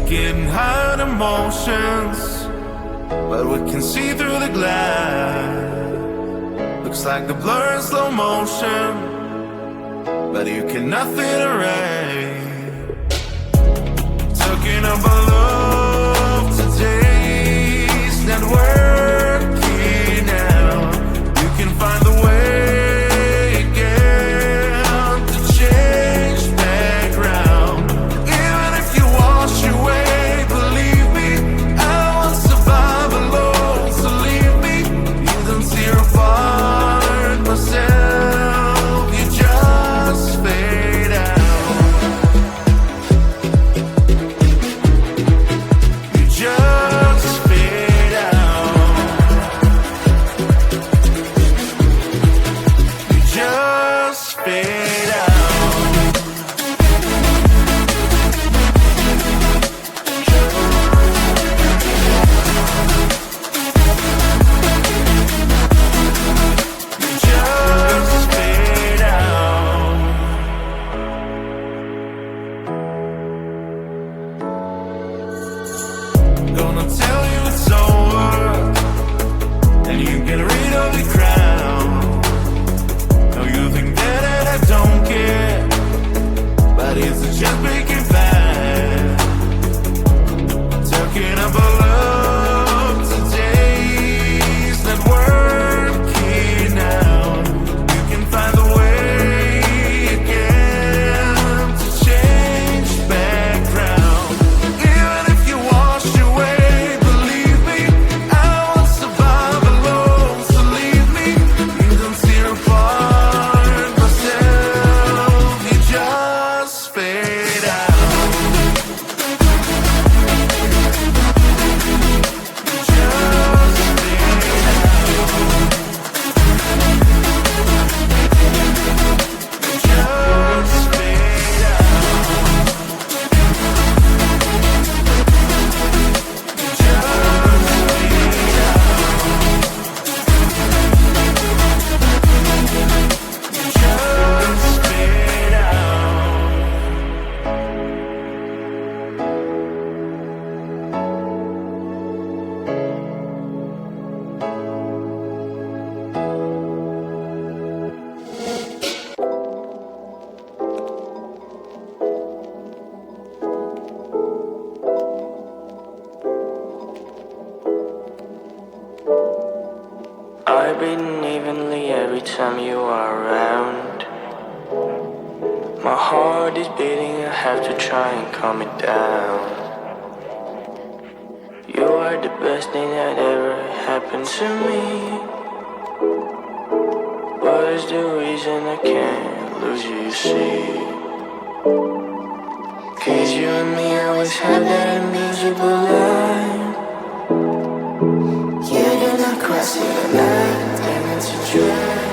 Getting high on emotions, but we can see through the glass. Looks like the blur in slow motion, but you can nothing erase. Talking about love today's not working out. You can find the way again to change background. Even if you wash away, believe me, I won't survive alone. So leave me, you don't tear apart myself. You just fade out. You just fade out. You just fade out. You just fade out. Gonna tell you it's over, and you get rid of the crown. No, you think that I don't care, but it's just making bad. Talking about love today's not working out. You can find the way again to change background. Even if you wash away, believe me, I won't survive alone. So leave me, you don't tear apart myself. You just fade out. You just fade out. You just fade out. You just fade out. I breathe evenly every time you are around. My heart is beating, I have to try and calm it down. You are the best thing that ever happened to me. What is the reason I can't lose you, you see? Cause you and me always have that invisible line. You do not cross it at night, damn it's a drag.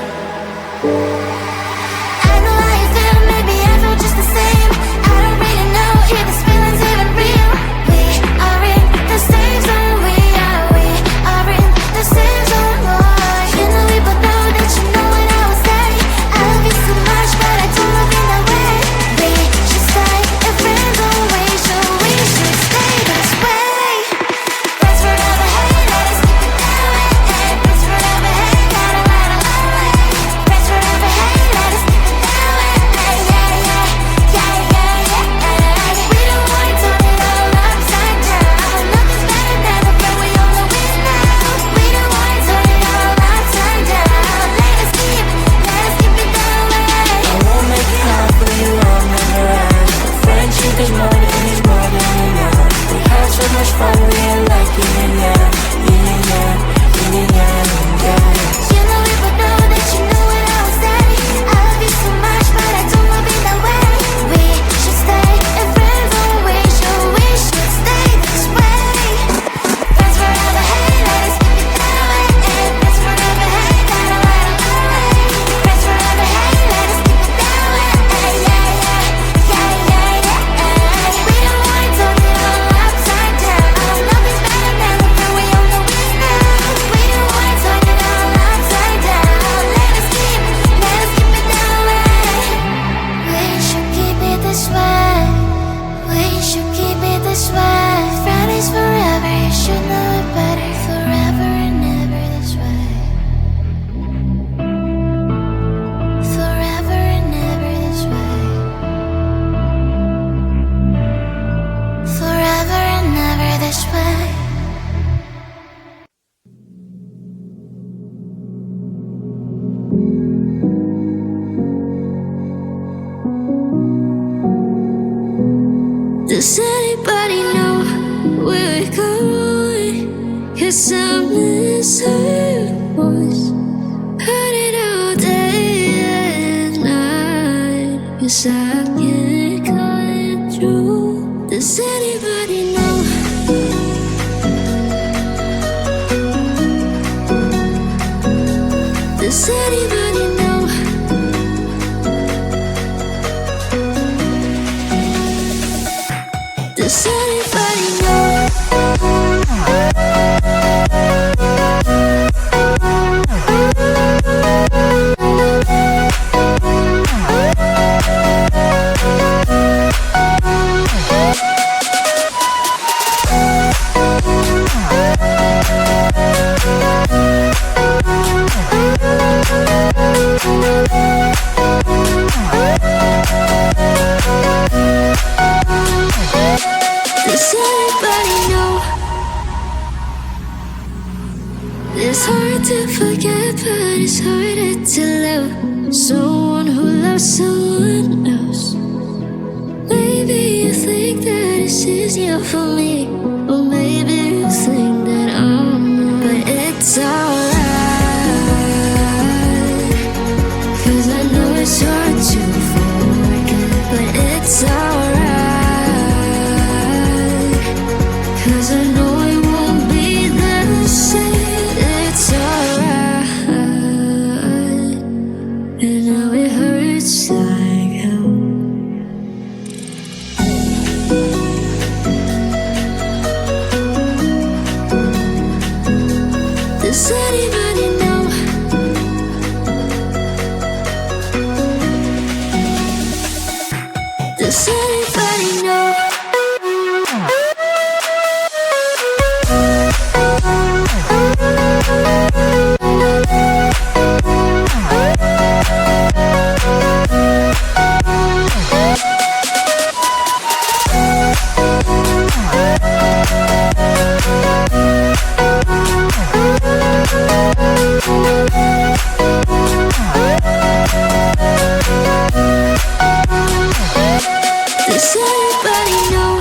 I know how you feel, maybe I feel just the same. I don't really know if this feeling's even real. We are in the same zone, we are in the same zone, boy. You know we both know that you know what I would say. I love you so much, but I don't love in that way. We should stay a friends always, so we should stay this way. Friends forever, hey, let us keep it that way. Friends forever, Does anybody know where we're going? 'Cause I'm this her voice. Heard it all day and night. 'Cause I can't cut it through. Does anybody know? Does anybody know? Does anybody know? Does anybody know? It's hard to forget, but it's harder to love someone who loves someone else. Maybe you think that it's easier for me, or maybe you think that I'm not. But it's alright, 'cause I know it's hard to forget. But it's alright, 'cause I know it won't be the same. It's alright, and now it hurts like hell. Does anybody know? Does anybody know? Does anybody know?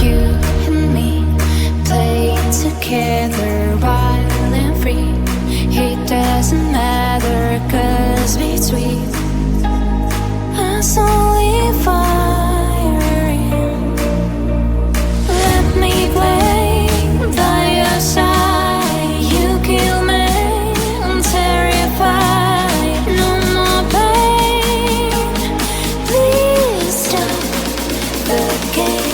You and me play together wild and free. It doesn't matter, 'cause between us only firing. Let me play by your side. You kill me, I'm terrified. No more pain. Please stop the game.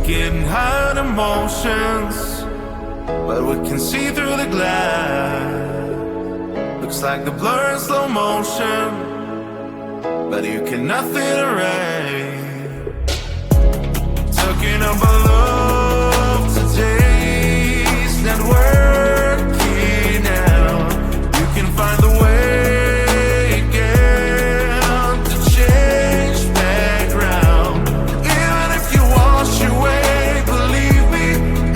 getting high on emotions, but we can see through the glass. Looks like the blur in slow motion, but you can nothing erase. Talking about love today's not working out. You can find the way again to change background. Even if you wash away, believe me,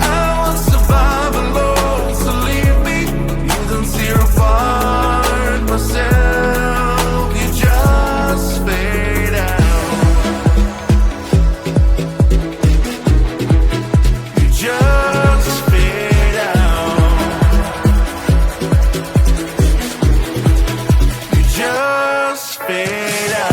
I won't survive alone. So leave me, you don't tear apart myself. You just fade out. You just fade out. You just fade out.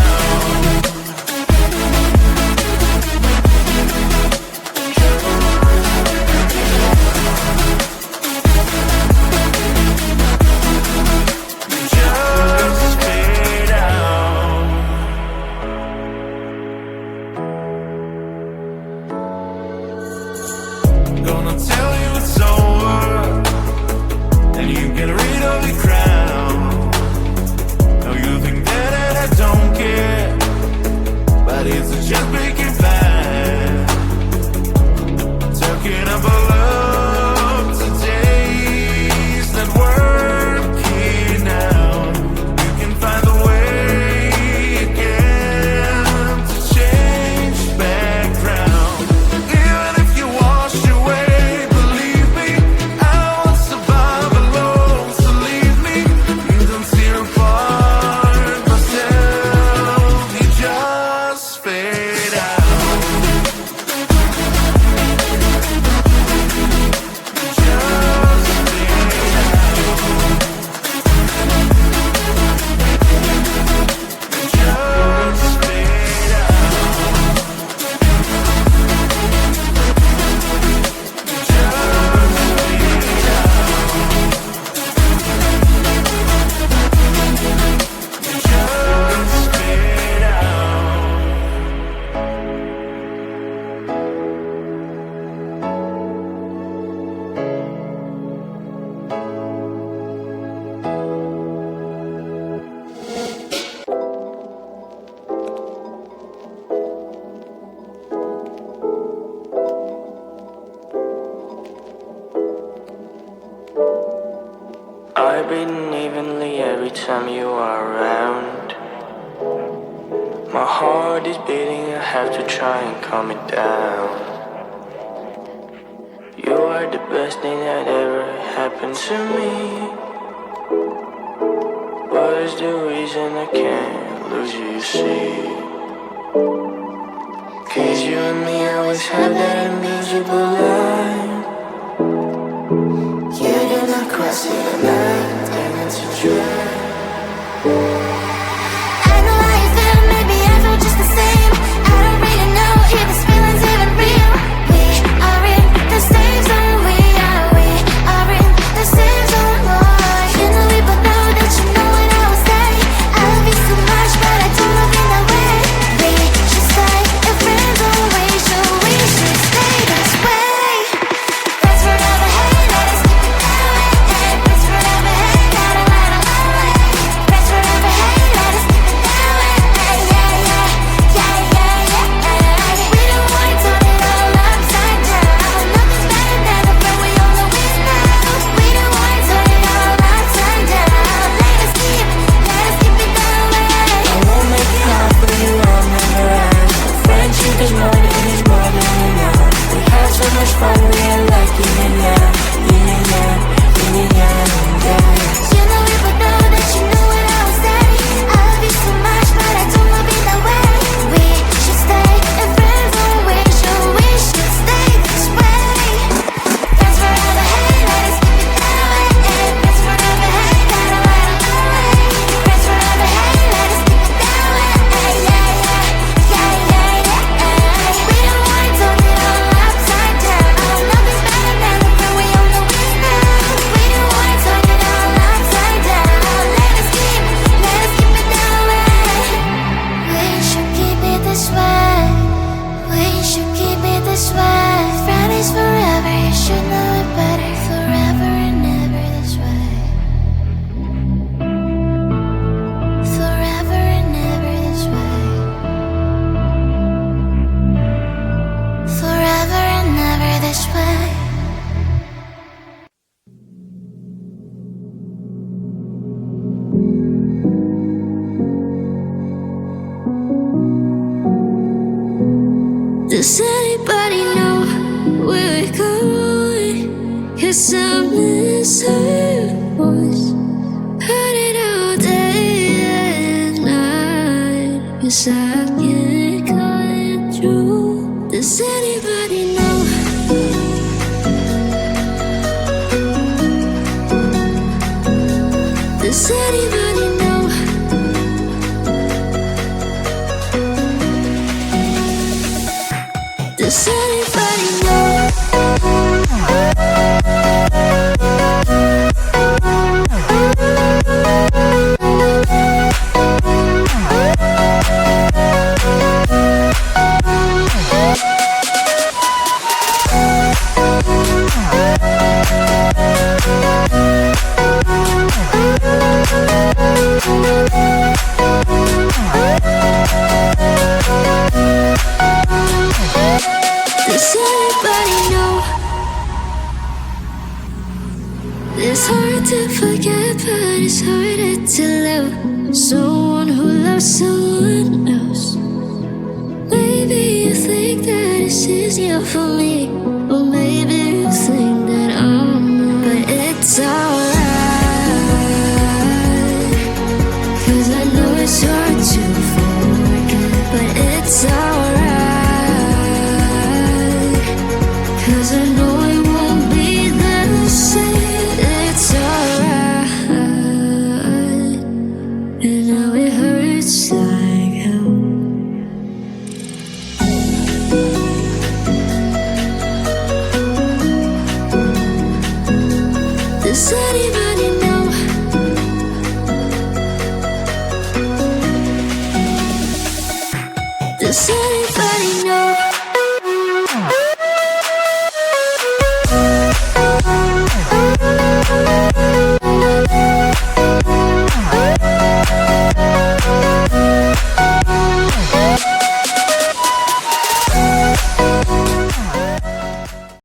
You just fade out. Gonna tell you it's over, and you get rid of the crown. Now you think that I don't care, but it's just making bad. Talking about love today's not working out. You can find a way again to change background. Even if you wash away, believe me, I won't survive alone. So leave me, you don't tear apart myself. You just fade out. You just fade out. You just fade I breathe evenly every time you are around. My heart is beating, I have to try and calm it down. You are the best thing that ever happened to me. What is the reason I can't lose you, you see? 'Cause you and me always have that invisible line. You do not cross it at night, and it's a drag. I know how you feel, maybe I feel just the same. I don't really know if this feeling's even real. We are in the same zone, we are in the same zone, boy. You know we both know that you know what I would say. I love you so much, but I don't love in that way. We should stay in friends, oh, we should stay this way. Friends forever, hey, let us keep it that way. Hey, friends forever, hey, gotta let 'em away. Friends forever, hey, let us keep it that way. Hey, yeah, yeah, yeah, yeah, yeah. We don't wanna turn it all upside down. Nothing's better than the friend we all know is now. We don't wanna turn it all upside down. Let us keep it that way. I won't make it hard for you, I'll never ask. Friendship is more than enough. We had so much fun, we ain't like yin and yang, yin and yang, yin and yang, yeah. You know we both know that you know what I would say. I love you so much, but I don't love it that way. We should stay in friends, oh, we should stay this way. Friends forever, hey, let us keep it that way. Hey, friends forever, hey, gotta let 'em away. Friends forever, hey, let us keep it that way. Hey, yeah, yeah, yeah, yeah, yeah. We don't wanna turn it all upside down. Nothing's better than the friend we all Does anybody know where we're going? 'Cause I miss her voice. Heard it all day and night. 'Cause I can't cut through. Does anybody know? Does anybody know? Does anybody know? Does anybody know? It's hard to forget, but it's harder to love someone who loves someone else. Maybe you think that it's easier for me, or maybe you think that I'm, but it's all